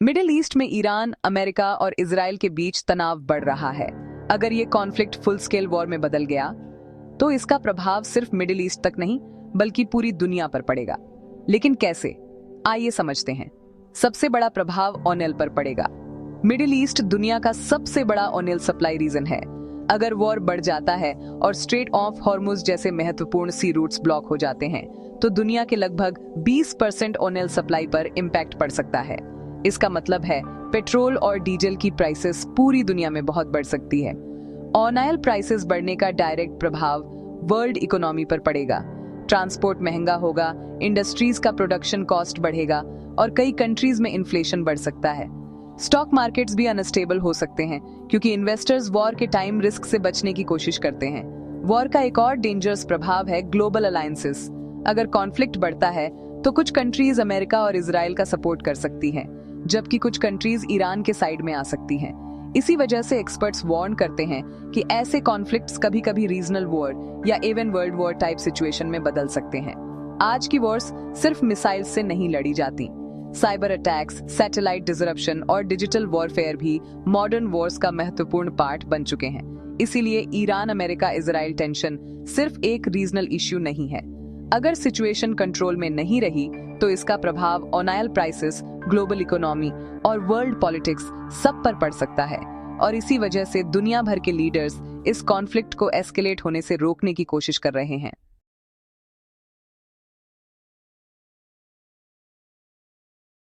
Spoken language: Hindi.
मिडिल ईस्ट में ईरान, अमेरिका और इजराइल के बीच तनाव बढ़ रहा है। अगर ये कॉन्फ्लिक्ट फुल स्केल वॉर में बदल गया तो इसका प्रभाव सिर्फ मिडिल ईस्ट तक नहीं बल्कि पूरी दुनिया पर पड़ेगा। लेकिन कैसे, आइए समझते हैं। सबसे बड़ा प्रभाव ऑयल पर पड़ेगा। मिडिल ईस्ट दुनिया का सबसे बड़ा ऑयल सप्लाई रीजन है। अगर वॉर बढ़ जाता है और स्ट्रेट ऑफ हॉर्मुज जैसे महत्वपूर्ण सी रूट्स ब्लॉक हो जाते हैं तो दुनिया के लगभग 20% ऑयल सप्लाई पर इम्पैक्ट पड़ सकता है। इसका मतलब है पेट्रोल और डीजल की प्राइसेस पूरी दुनिया में बहुत बढ़ सकती है। ऑयल प्राइसेस बढ़ने का डायरेक्ट प्रभाव वर्ल्ड इकोनॉमी पर पड़ेगा। ट्रांसपोर्ट महंगा होगा, इंडस्ट्रीज का प्रोडक्शन कॉस्ट बढ़ेगा और कई कंट्रीज में इन्फ्लेशन बढ़ सकता है। स्टॉक मार्केट्स भी अनस्टेबल हो सकते हैं क्योंकि इन्वेस्टर्स वॉर के टाइम रिस्क से बचने की कोशिश करते हैं। वॉर का एक और डेंजरस प्रभाव है ग्लोबल अलायंसेस। अगर कॉन्फ्लिक्ट बढ़ता है तो कुछ कंट्रीज अमेरिका और इजराइल का सपोर्ट कर सकती हैं, जबकि कुछ कंट्रीज ईरान के साइड में आ सकती हैं। इसी वजह से एक्सपर्ट्स वार्न करते हैं कि ऐसे कॉन्फ्लिक्ट्स कभी-कभी रीजनल वॉर या even world war type situation में बदल सकते हैं। आज की वॉर्स सिर्फ मिसाइल से नहीं लड़ी जाती। साइबर अटैक्स, सैटेलाइट डिसरप्शन और डिजिटल वॉरफेयर भी मॉडर्न वॉर्स का महत्वपूर्ण पार्ट बन चुके हैं। इसीलिए ईरान, अमेरिका, इजराइल टेंशन सिर्फ एक रीजनल इश्यू नहीं है। अगर सिचुएशन कंट्रोल में नहीं रही तो इसका प्रभाव ऑयल प्राइसेस, ग्लोबल इकोनॉमी और वर्ल्ड पॉलिटिक्स सब पर पड़ सकता है। और इसी वजह से दुनिया भर के लीडर्स इस कॉन्फ्लिक्ट को एस्केलेट होने से रोकने की कोशिश कर रहे हैं।